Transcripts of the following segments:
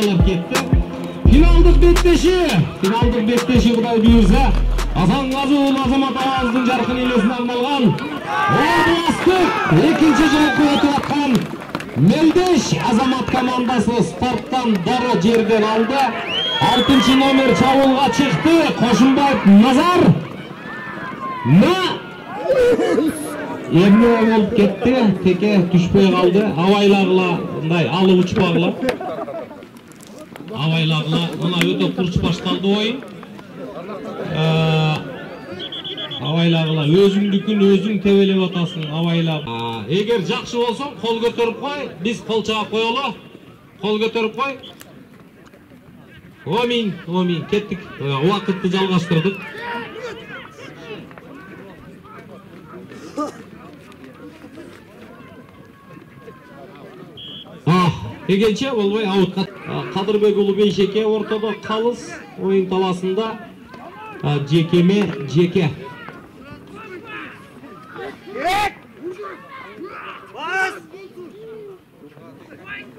komandалар кетті. Финалдық беттеші Құдай бұйырса, Асан Қазыұлы Азамат Ауаздың жарқын елесіне арналған областық екінші жолғы өтіп атқан Мелдеш Азамат командасы старттан дары жерден алды. 6 номер чабуылға шықты. Қошымбаев Назар Емне болып кетті, теке түшпей қалды. Авайлағылай алып ұшпағылар. Авайлағылар, мұна өте құрш башталды ойын. Авайлағылар, өзіңдікін өзің тебелеп атасың, авайлағылар. Егер жақшы болсаң, қол көтеріп қой, біз қол чағап қойылы. Қол көтеріп қой. Омин, кеттік, уақытты жалғастырдық. Егенше болбай аутқа. Қадырбекұлы Бейшеке ортада қалыс ойын таласында жекеме жеке.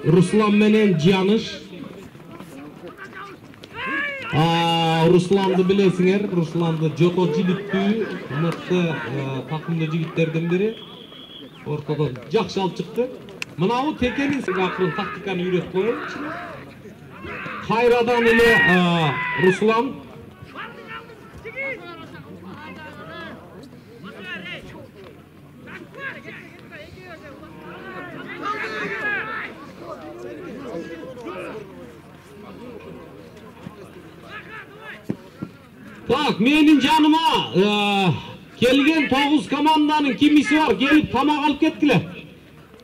Руслан менен Жаныш. Русланды білесіңер, Русланды жото жігіттүү, мықты тақымды жігіттерден бері ортада жақсы алып шықты. Мынау текенің ақырын тактиканы үйрет қойып. Қайрадан еле Руслан. Так, менің жаныма келген 9 команданың кимisi бар, келіп тамақ алып кеткіле.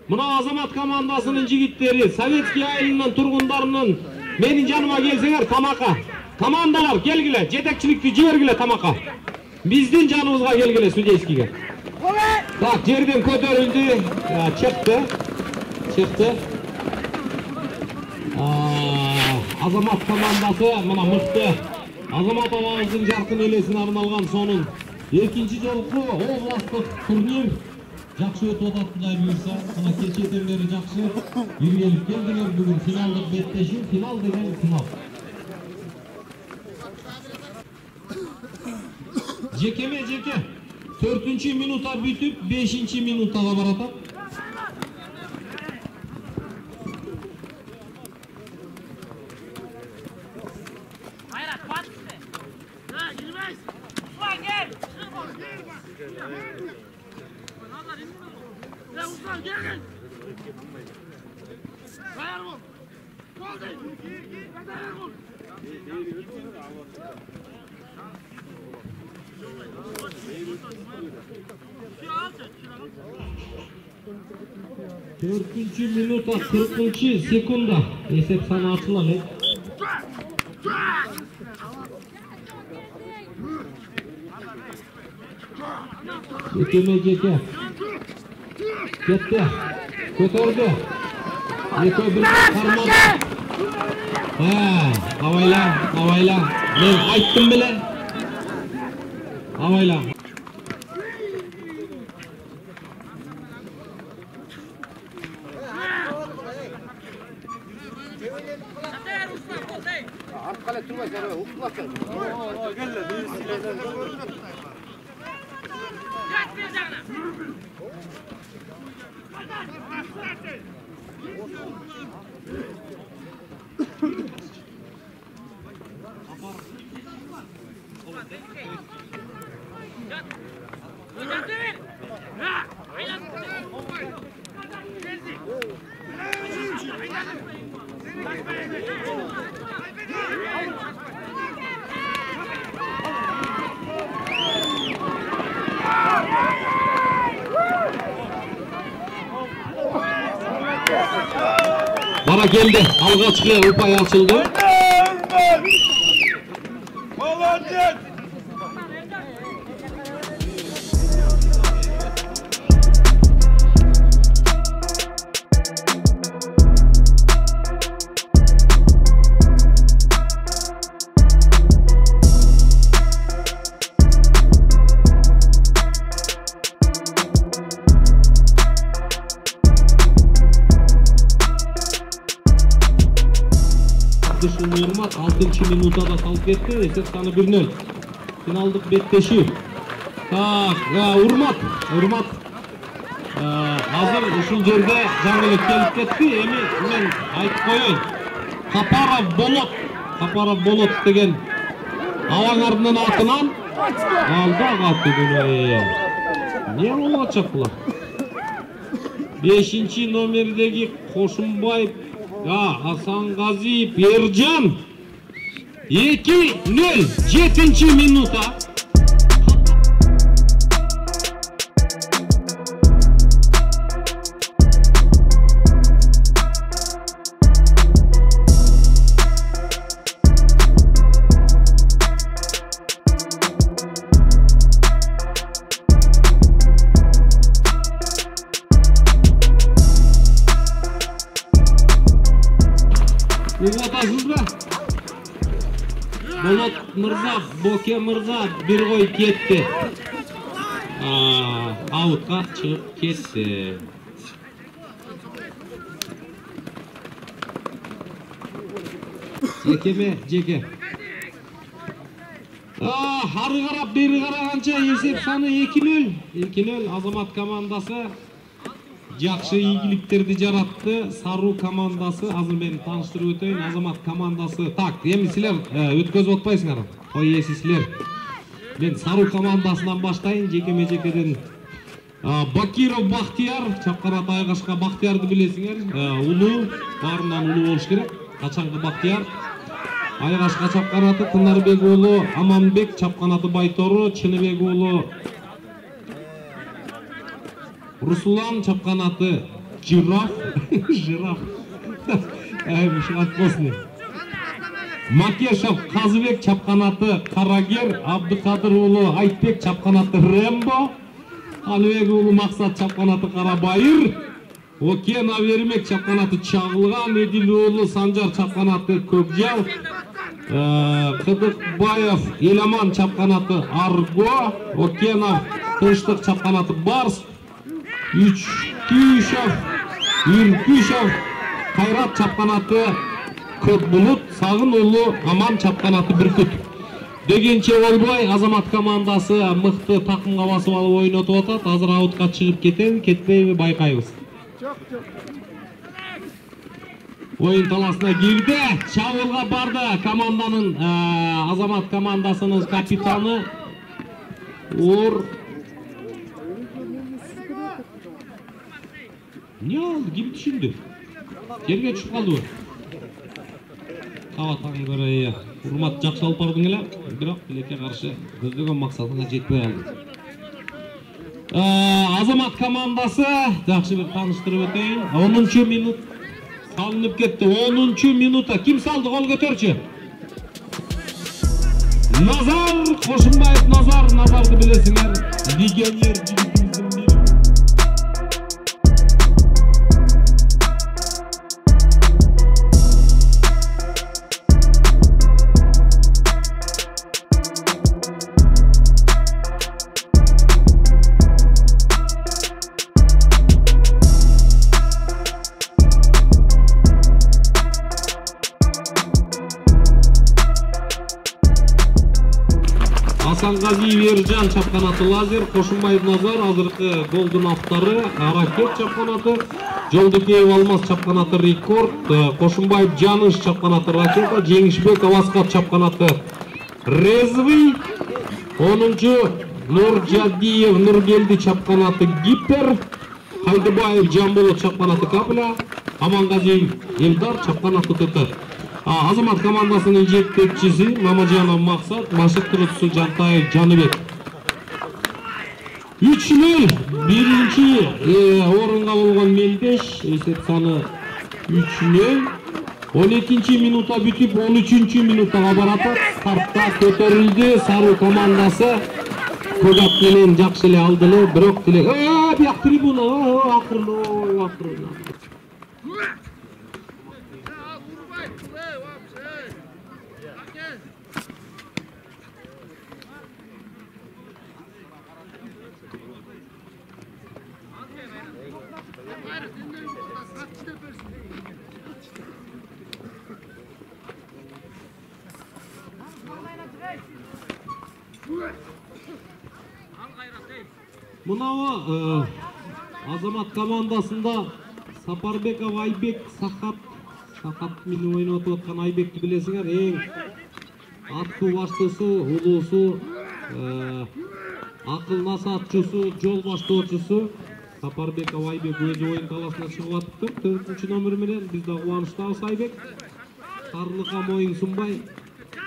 Мына Азамат командасының жігіттері, Советский айылынан тұрғындарының менің жаныма келсеңер тамаққа. Командалар келгіле, жетекшілікті жібергіле тамаққа. Біздің жанымызға келгіле судейскіге. Так, жерден көтерілді, шықты. Азамат командасы, мына мықты. Азамат Ауаздың жарқын елесіне арналған соның екінші жолғы областық турнир жақсы өтіп атат Құдай бұйырса. Мына кешеден бері жақсы үйреніп келдіңер. Бүгін финалдық беттесу, финал деген финал. Жекеме жеке 4-ші минута бүтіп 5-ші минутаға баратат. Dördüncü minuta 40. sekunda esep sana açılan et. Jekeme jeke. Ketdi. Ko'tardi. Eko bir qarmoq. Avayla. Men aytdim bile. Avayla. Bana geldi. Algaçlığa upay açıldı. Abduşul Urmat 6-минутада салып кетти. Эсеп саны 1-0. Финалдык беттешүү. Так, Урмат. Азыр ушул жерде жаңылык келип кетти. Эми мен айтып коеюн. Капаров болот деген Аваңардын атынан алда катты дүнөйө. Не болуп атышат булар? 5-номердеги Кошумбаев, Асангазиев, Эржан 2-0, 7-минута. Болот мырза, Боке мырза бир кой кетти. Аутка чыгып кетти. Жеке. Ары карап бери караганча эсеп саны 2-0. 2-0 Азамат командасы жакшы ийгиликтерди жаратты. Саруу командасы, азыр мен тааныштырып өтөйүн. Азамат командасы. Так, эми силер өткөзүп атпайсыңар. Ой эси силер. Мен Саруу командасынан баштайын. Жекеме-жекеден Бакиров Бахтияр, чапканат айгашка Бахтиярды билесиңер. Улуу, баарынан улуу болуш керек. Качанкы Бахтияр. Айгашка чапканаты Тынарбек уулу Аманбек, чапканаты Байтору, Чыныбек уулу Руслан, чапканаты Жираф. Макешев Казыбек, чапканаты Карагер, Абдыкадыр уулу Айтбек, чапканаты Рембо, Алыбек уулу Максат, чапканаты Карабайыр, Окен Авермек, чапканаты Чагылган, Эдил уулу Санжар, чапканаты Көкжал, Кыдыкбаев Еламан, чапканаты Арго, Окенов Тынчтык, чапканаты Барс, Үркүшев Кайрат, чапканаты Көкбулут, Сагын уулу Аман, чапканаты Бүркүт. Дегенче болбой, Азамат командасы мыкты такымга басып алып ойнотуп атат. Азыр аутка чыгып кетпейби байкайбыз. Oyun talasına girdi. Çavulga bardı. Komandanın Azamat komandasının kapitanı Uğur. Ne oldu? Gibi düşündü. Yerге çıkıp kaldı bu. Kavatan göre Urmat жақсы алып бардың эле, бирок билекке каршы көздөгөн максатына жетпей алды. Азамат командасы жақсы бир тааныштырып өтөйүн. 10-минут салынып кетти. 10-минута. Ким салды? Гол көтөрчү. Назар Кошумбаев. Назарды билесиңер. Легионер жигитибиздин бири. Асангазиев Эржан, чапканаты Лазер, Кошумбаев Назар, азыркы голдун автору Ракет, чапканаты, Жолдукеев Алмаз, чапканаты Рекорд, Кошумбаев Жаныш, чапканаты Ракета, Жеңишбек Аваскат, чапканаты Резвый, 10-чу Нуржадиев Нургелди, чапканаты Гипер, Хайдыбаев Жамболот, чапканаты Капля, Амангазиев Элдар, чапканаты ТТ. Азамат командасының жетекчиси Мамажанов Максат, машыктыруучусу Жантаев Жаныбек. 3-0 биринчи орунга болгон Мелдеш, эсеп саны 3-0. 12-минута бүтүп 13-минутага баратат. Стартта көтөрүлдү. Саруу командасы көк ат менен жакшы эле алды эле, бирок бияк трибуна акырын. Мынау Азамат командасында Сапарбеков Айбек, Сахат менен ойноп аткан Айбекти билесиңер, эң аттуу баштоосу, улуусу, акыл насаатчусу, жол баштоочусу Сапарбеков Айбек өзү оюн таласына чыгып атыптыр. 4-номер менен биз да кубанычтабыз Айбек. Карлыка моюн сунбай,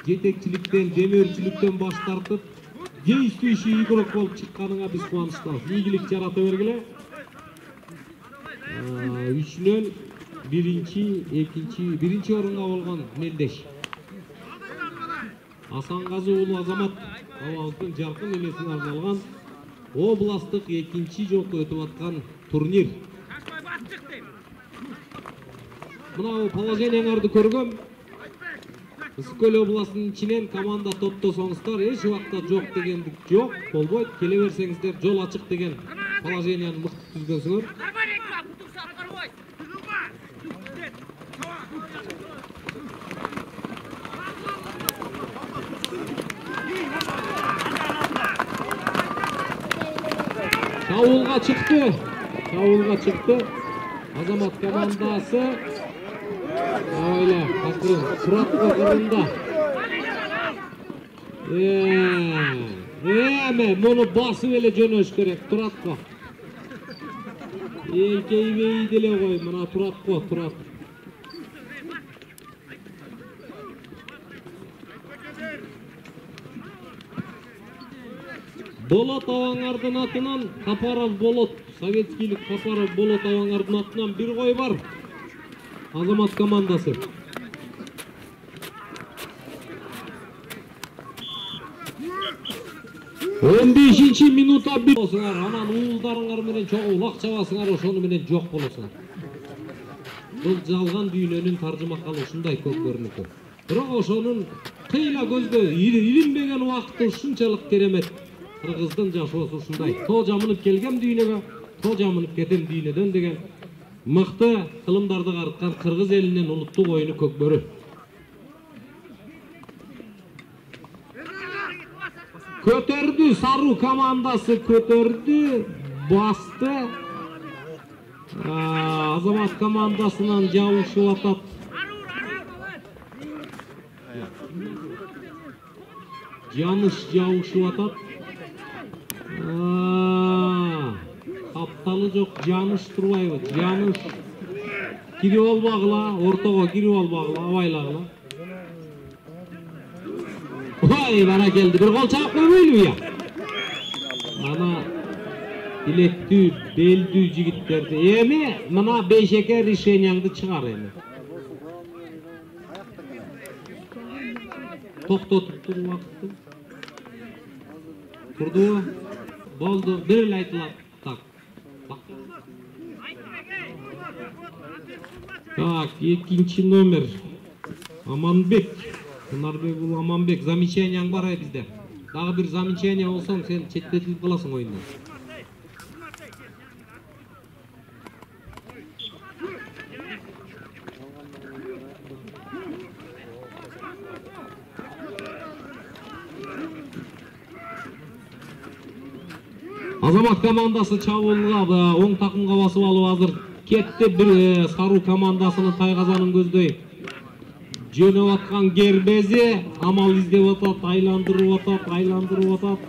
жетекчиликтен, демөөрчүлүктөн баш тартып, действующий игрок болуп чыкканыңа биз кубанычтабыз. Ийгилик жарата бергиле. 3-0 биринчи орунга болгон мелдеш. Асанғазы уулу Азамат абабыздын жаркын эмесине арналган областтык 2-чи жолку өтүп аткан турнир. Мына положенияларды көргөм. Ысык-Көл областынын ичинен команда топтосоңуздар, эч убакта жок дегендик жок, болбойт. Келе берсеңиздер жол ачык деген положенияны мыкты түзгөнсүңөр. Шабуылга чыкты. Азамат командасы. Ойла, акырын Туратко кырында. Муну басып эле жөнөш керек Туратко. Кейбей деле кой, мына Туратко, Турат. Болот Абаңардын атынан Капаров Болот, советскийлик Капаров Болот Абаңардын атынан бир кой бар. Азамат командасы. Он 15-чи минутта бир болсуңар, анан уулдарыңар менен чогуу лак чабасыңар, ошону менен жок болосуңар. Бул жалган дүйнөнүн таржымакалы ушундай көкбөрүнүкү. Бирок ошонун кыйла көзгө илинбеген убакыты ушунчалык керемет. Кыргыздын жашоосу ушундай. То жамынып келгем дүйнөгө, то жамынып кетем дүйнөдөн деген мыкты кылымдарды карыткан кыргыз элинин улуттук оюну көкбөрү. Көтөрдү, Сару командасы көтөрдү, басты. Азамат командасынан жабышып атат. Жаныш жабышып атат. Капталы жок, Жаныш турбайбы? Жаныш кирип албагыла, ортого кирип албагыла, абайлагыла. Ой, бара келди. Bir gol çabuk koymaylı ya. Mana bilettүү, белдүү жигиттерди. Эми мына бейшеке решениеңди чыгар эми. Токтотуп туруп убакытты. Турду. Болду. Бир эле айтылат. Так, 2-чи номер. Аманбек. Нарбек бул Аманбек, замечанияң бар бизде. Дагы бир замечание болсоң, сен четтетилип каласың оюндан. Азамат командасы чабуулга оң такымга басып алып азыр кетти. Бир Сару командасынын тайгазанын көздөй жөнөп аткан Гербези амал издеп атат, айландырып атат.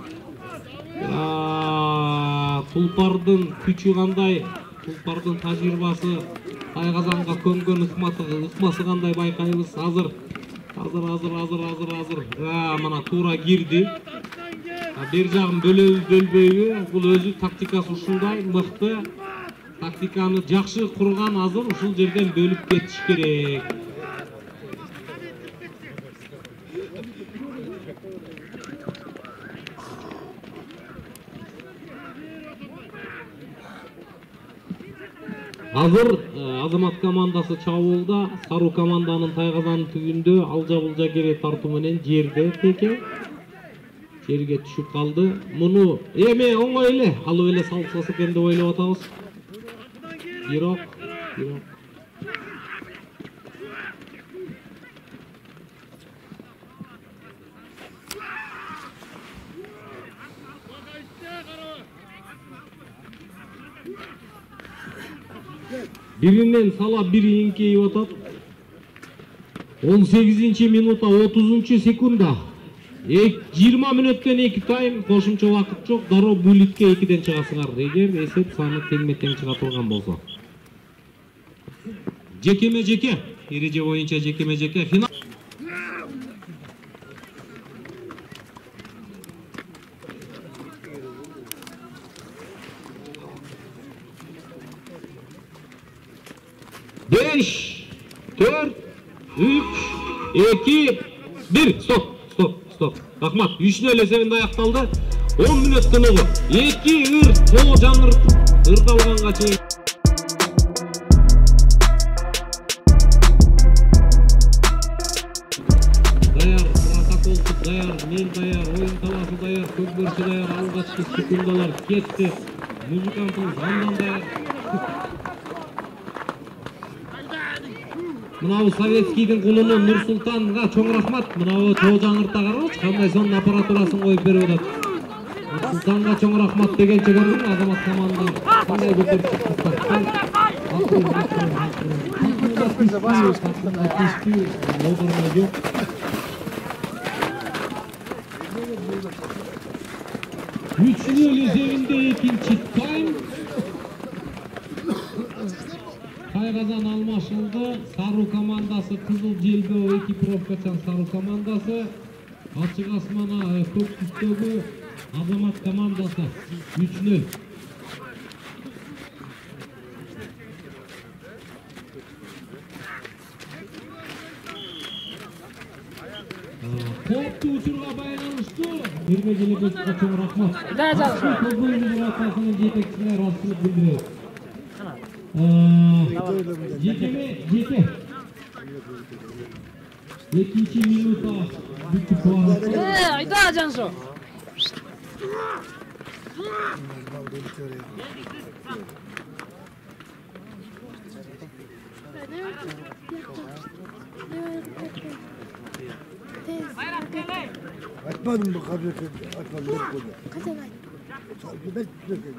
Тулпардын күчү кандай, Тулпардын тажрыйбасы, тайгазанга көнгөн ыкмасы кандай байкайбыз. Азыр. Мына туура кирди. Бир жагын бөлөбөйбү? Бул өзү тактикасы ушундай, мыкты. Тактиканы жакшы курган, азыр ушул жерден бөлүп кетиш керек. Азыр Азамат командасы чабуулда, Сару команданын тайгазанын түбүндө алжа-булжа кере тартуу менен жерге түшүп калды. Муну эме оңой эле алып эле салсасы экен деп ойлоп атабыз. Бирок Birinden sala biri inkeyip atat. 18-минута 30-секунда. 20 мүнөттөн 2 тайм, кошумча убакыт жок. Дароо бөлүккө 2ден чыгасыңар. Эгер эсеп саны теңме-тең чыга турган болсо. Жекеме-жеке, эреже боюнча жекеме-жеке финал. Beş, 4, 3, 2, 1. Stop. Rahmat. 3-0 esebinde ayaktалды. 10 мүнөттөн olur. 2 ыр, тоо жаңыр, ырдалганга чейин. Даяр, протоколсуз даяр, мен даяр, оюн таласы даяр, көкбөрчү даяр, алгачкы секундалар кетти. Музыкантыбыз андан даяр. Мынау Советскийдин кулуну Нурсултанга чоң рахмат. Мынау тоо жаңырта карабыз, кандай сонун аппаратурасын коюп берип атат. Нурсултанга чоң рахмат дегенче көрдүм, Азамат команда кандай көтөрүп чыкты. 3-0 эсебинде экинчи тайм. Кайгазан алмашылды. Сару командасы, Кызыл Желбөө экипировкачан Сару командасы. Ачык асмана көк түстөгү Азамат командасы 3-0. Кооптуу учурга байланыштуу Эрмегелебековго чоң рахмат. Көкбөрчү атасынын жетекчисине ыраазычылык билдиребиз. Жеке. 2-минута бүтүп барат. Айда Жансо. Açmadım bu kabloyu. Açmadım. Kaçın ay. Sanki ben tutuyorum.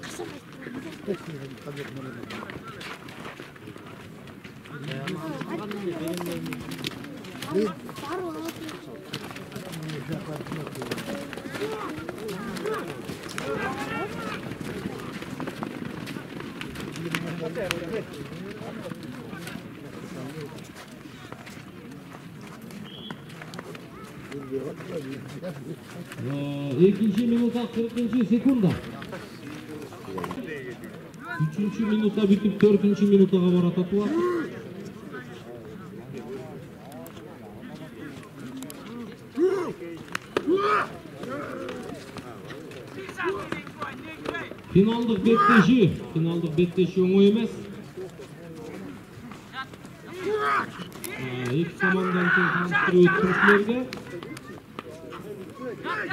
Kaçın ay. Bekleyin kabloyu. Ne? Экинчи минута 40-секунда. 3-минута бүтүп 4-минутага баратат убакыт. Финалдык беттеши оңой эмес. Эки команданын таныштырып өттүм силерге.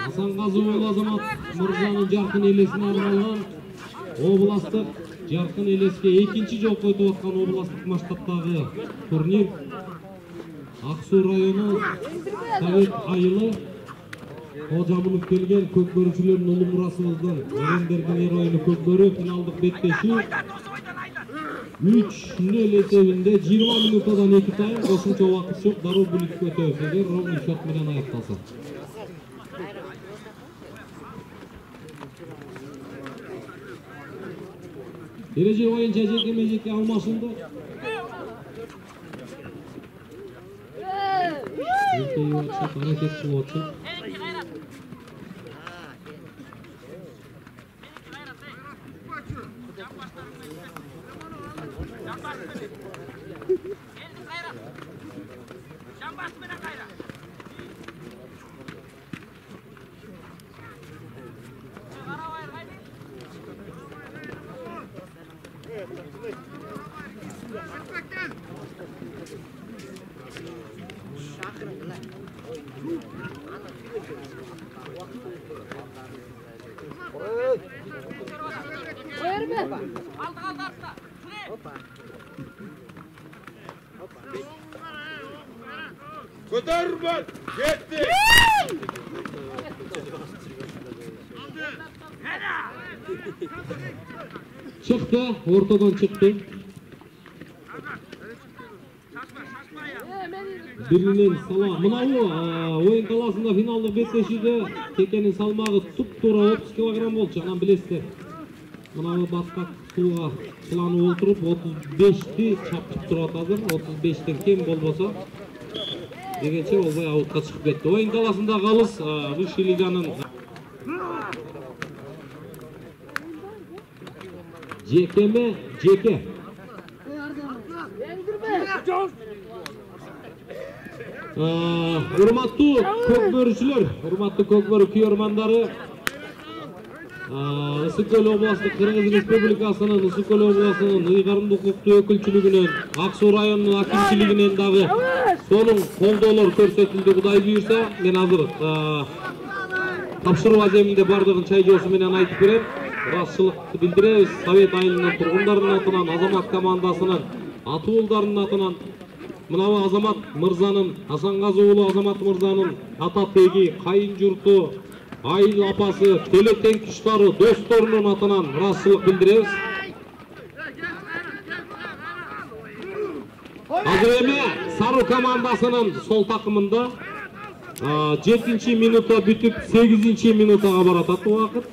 Асанказыоğlu Азамат мырзанын жаркын элесине арналган областтык жаркын элеске экинчи жолку өтүп аткан областтык масштабтагы турнир. Ак Суу району Совет айылы Кожамынов келген көкбөрүчүлөрдүн улуу мурасыбыздын эрендердин эроюну көкбөрү финалдык беттеши 3-0 эсебинде 20 минутадан 2 тайм, кошумча убакыт жок, дароо бөлүккө өтөбүз эгер ровный счет менен аякталса. Эреже боюнча жекеме-жеке алмашылды. Аракет кылып атышат. Kotarman! Yetti! Çıktı, ortadan çıktı. Birinin sala, mınavu oyun kalasında finallık betleşiydi. Kekenin salmağı tup-tura 30 kilogram bolчу, анан билесиздер. Mınavu baskak suğa sulanıp oturup 35'ti çapıp turат азыр, 35'ten kem bolbosa. Дегенче болбой аутка чыгып кетти. Oyun kalasında kalız, Высший лиганын Jekeme Jeke. Urmatlı kökbörüçüler, urmatlı kökbörü kuyarmandары. Ысыкөл областық Кыргыз Республикасынын Ысыкөл областынын ыйгарымдуу укуктуу өкүлчүлүгүнөн, Ак Суу районунун акимчилигинен дагы сонун колдоолор көрсөтүлдү. Кудай буйрса, мен азыр тапшыруу аземинде бардыгын чай жоосу менен айтып берем. Ырасчылыкты билдиребиз. Совет айылынын тургундарынын атынан, Азамат командасынын атуулдарынын атынан мынау Азамат мырзанын, Асангазы уулу Азамат мырзанын ата теги, кайын журту, айыл апасы, телетен куштары, досторунун атынан ырасчылык билдиребиз. Азыр эми Сару командасынын сол такымында 7-минутта бүтүп 8-минутага баратат убакыт.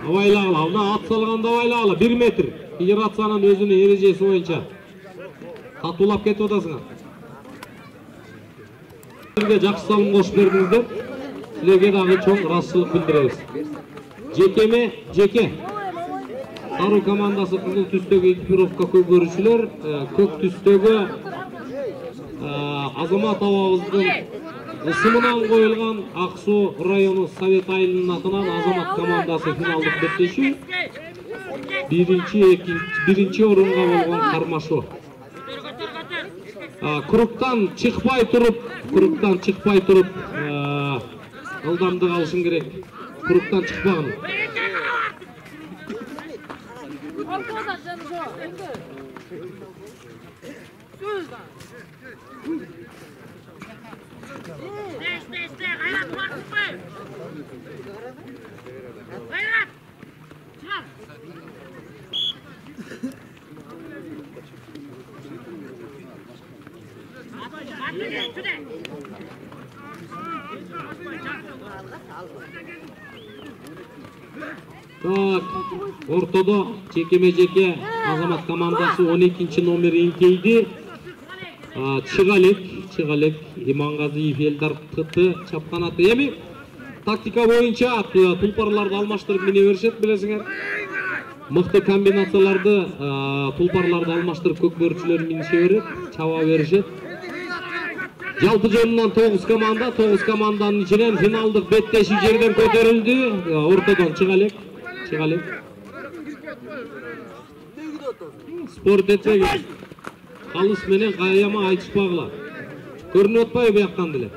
Авайлагыла, мына ат салганда авайлагыла 1 метр. Федерациянын өзүнүн эрежеси боюнча. Катуулап кетип атасыңар. Силерге жакшы салым кошуп бердиңиздер. Силерге дагы чоң ырасчылык билдиребиз. Жекеме Жеке. Сару командасы кызыл түстөгү экипировка көкбөрүчүлөр, көк түстөгү Азамат абабыздын ысымынан коюлган Ак Суу району Совет айылынын атынан Азамат командасы финалдык беттешүү. Биринчи орунга болгон кармашуу. Кругтан чыкпай туруп, ылдамдык алышың керек. Кругтан чыкпагын. Так, ортодо Жекеме Жеке Азамат командасы 12 номер эңкейди. Чыгалек Имангазиев Элдар тыты чапканаты. Эми тактика боюнча тулпарларды алмаштырып мине беришет, билесиңер. Мыкты комбинацияларды тулпарларды алмаштырып көкбөрүчүлөр минише берет, чаба беришет. Жалпы жөнүнөн 9 команда, 9 команданын ичинен финалдык беттешүү жерден көтөрүлдү. Ортодон Чыгалек. Спорт этпеги. Калыс менен каяма айтышпагыла. Көрүнүп атпайбы бияктан деле?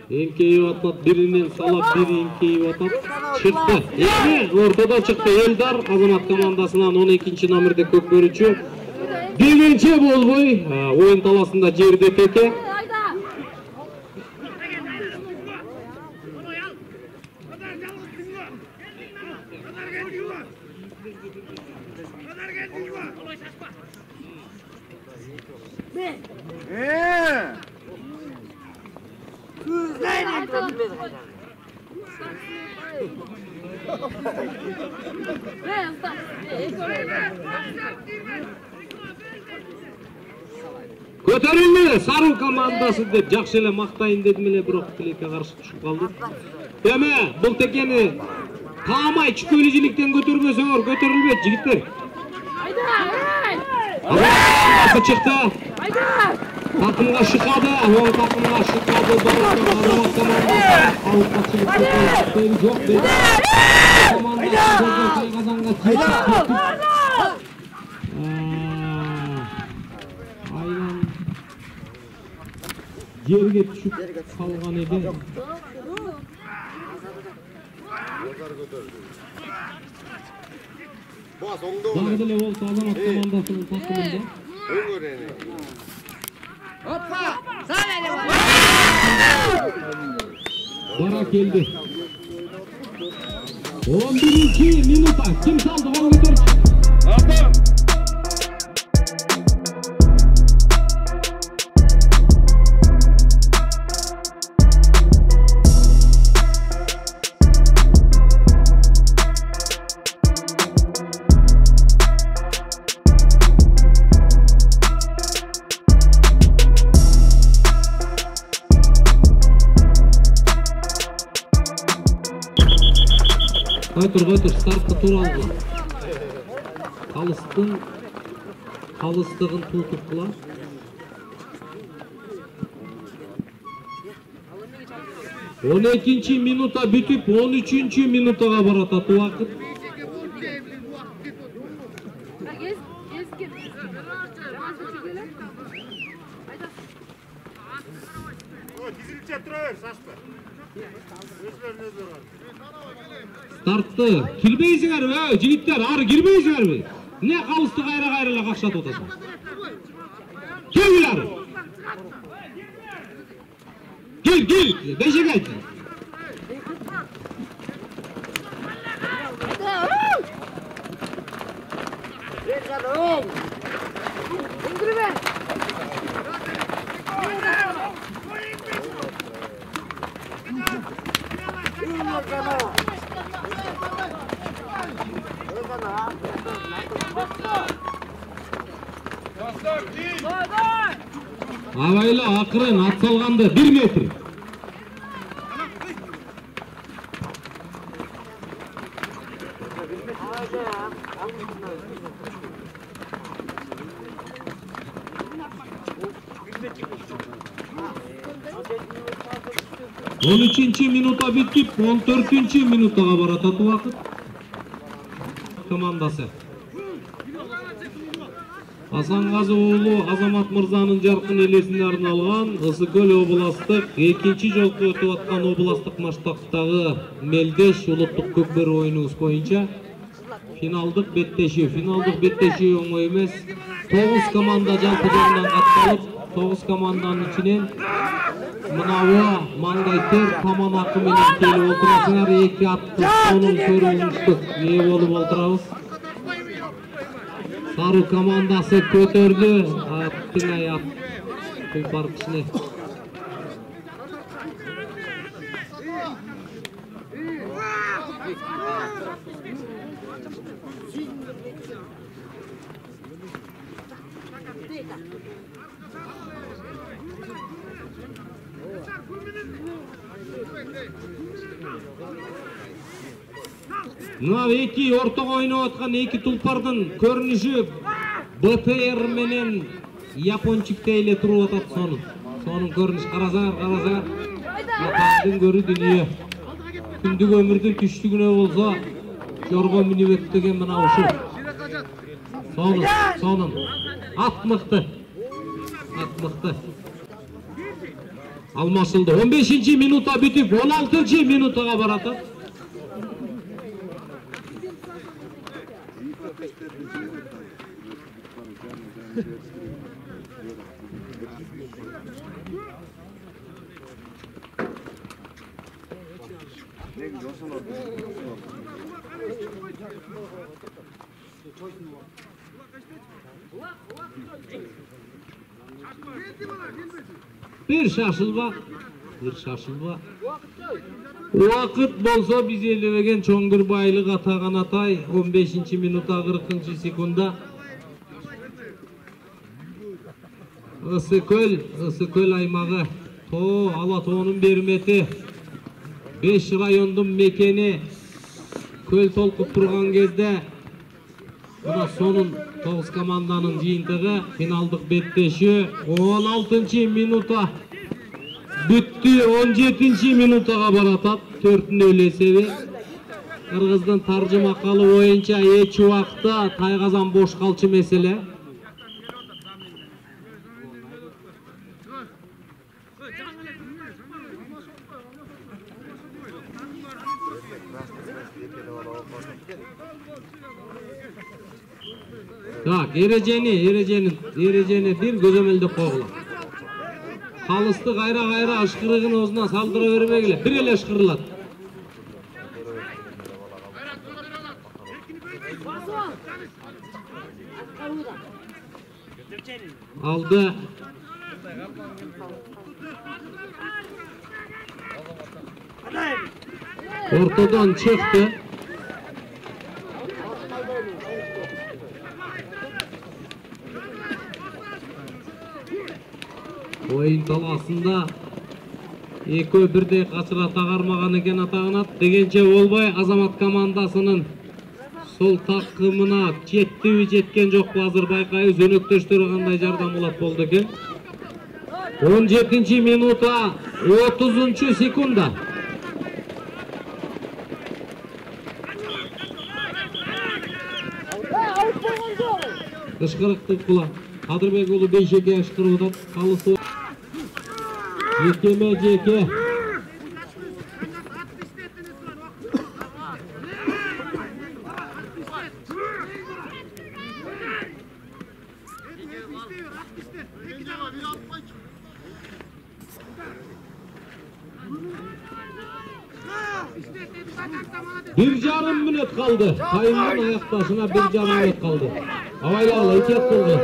Эңкейип атат, биринен салап, бири эңкейип атат. Чыкты. Эми ортодо чыкты Элдар Азамат командасынан 12 номерде көкбөрүчү. Биринчи болбой, оюн таласында жерде теке. Көтөрүлдү Сару командасы деп жакшы эле мактайын дедим эле, бирок тилекке каршы түшүп калды. Эми бул текени таамай чүкөлүжүлүктен көтөрбөсөңөр көтөрүлбөйт жигиттер. Айда! Чыкты. Айда! Takımga şıkadı, o takımga şıkadı. Azamат komandası avuçta çıkıp çıkıyor. Yok değil. Komandası kazanga çıkıp. Aynen. жерге түшүп калган эди. Дагы деле болсо Азамат командасынын такымында. Бара келди. 11-минутта ким салды гол көтөрчү? Қайтыр, стартты тура алды. Қалыстығын тұлтып қыла. Он екінші минута бүтіп, 13-ші минутаға барататы уақыт. Стартты кирбейсиңер бе, жигиттер, ары кирбейсиңер бе? Не қалысты қайра-қайрала қақшат отасың? Кел, Кел, бешек айтсын. Абайла ақырын ат салғанды 1 метр. Он 13-ші минута бітіп, 14-ші минутаға барататы уақыт. Командасы. Асанғазы оğlu Азамат Мырзанын жарқын елесіне арналған Ысыкөл областық 2-ші жолғы өтіп атқан областық масштабтағы Мелдеш улуттық көкбөр ойыныңыз бойынша финалдық беттеші оңой емес. 9 команда жалпы жолынан қатталып, 9 команданын içінен мынауы маңдайтер таман ақыменен келіп отырасыңар. 2 атты соның көріністік не болып отырабыз. Сару командасы көтерді, аттың аяп құлпар кішіне. Мына эки ортого ойноп аткан эки тулпардын көрүнүшү БТР менен япончикте эле туруп атат сонун көрүнүш. Карасаңар. Атаңдын көрү дүнүйө. Күндүк өмүрдүн түштүгүнө болсо жорго мүнүп өттөгөн мына ушу. Сонун. Ат мыкты. Алмашылды. 15-ші минута бүтүп, 16-ші минутага баратат. Bir şaşılma. Uakıt bolsa biz elebegen Çoңгурбайлык атаган атай 15-ші минута 40-ші секунда. Ысыкөл аймагы Ала Тоонун бермети 5 райондун мекени көл толкуп турган кезде мына сонун 9 команданын жыйынтыгы финалдык беттеши 16-ші минута бүттү, 17-ші минутага баратат. 4-0 эсеби. Кыргыздын таржымакалы боюнча эч убакта тайгазан бош калчу меселе. Так, erejeni bir gözömeldep koygular. Kalısты kayra ışkırığın ozuna saldıra vermegile. Bir ele ışkırılat. Aldı. Ortadan çıktı. Oyun talasında ekö birde kaçıra tagarmagan eken atağınat degence olbay Azamat komandasının sol takımına жетті жеткен жоқ азыр байкайбыз өнөктөштөрү кандай жардам болот болду экен 17 минута 30 секунда ышкырыктык кула Кадырбек уулу Бейшеке ышкырып атат калысы жеке Bir jarım minut kaldı. Kayımın ayaktaşına bir jarım minut kaldı. Havayla ala ikiye tutuldu.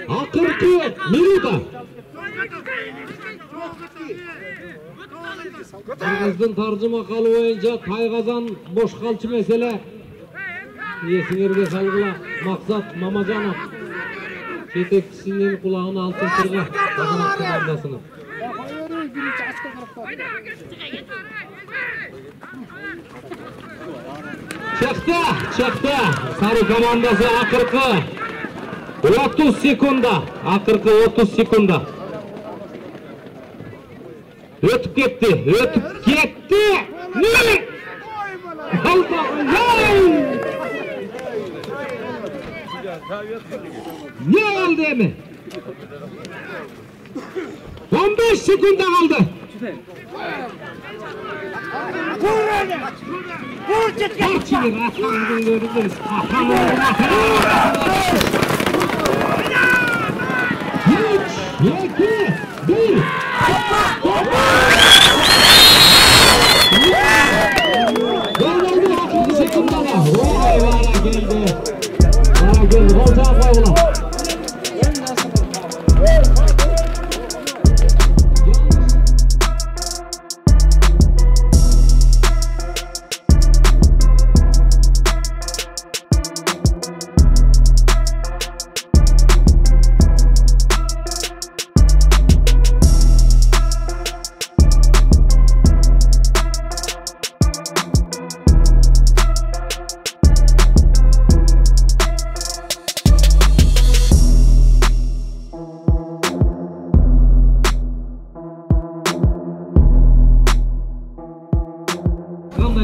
Akırkı minuta. Kırgızdın tarcıma kalı boyunca Taygazan boş kalçı mesele. Yesingerge salgıla maksat Mamacanov. Yetekçisinin kulağına altın sırga. Azamat komandasını. Çıktı. Sarı komandası akırkı. 30 sekunda. Akırkı 30 sekunda. Ötüp gitti. Ne? Ne oldu mi? 15 sekunda kaldı. Kaçın rahatlandın gördünüz. Yeki, bir. Geldi 30 sekundada. Vay geldi. Olacak koyulan.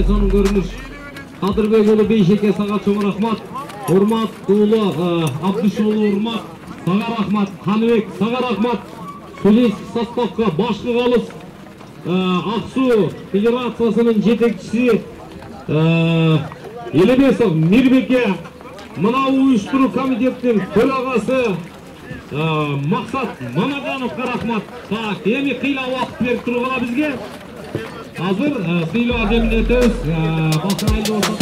Sonun görünüş. Kадырбек уулу Бейшеке сага чоң рахмат. Урмат уулу Абдыш уулу Урмат сага рахмат. Каныбек сага рахмат. Судейский составка башкы калыс Аксу федерациясынын жетекчиси Элебесов Мирбеке, мына уюштуруу комитеттин төрагасы Максат Мамажановго рахмат. Так, эми кыйла убакыт берип тургула бизге. Hazır, sıyla acemini ötüyoruz. Basın ayında ortak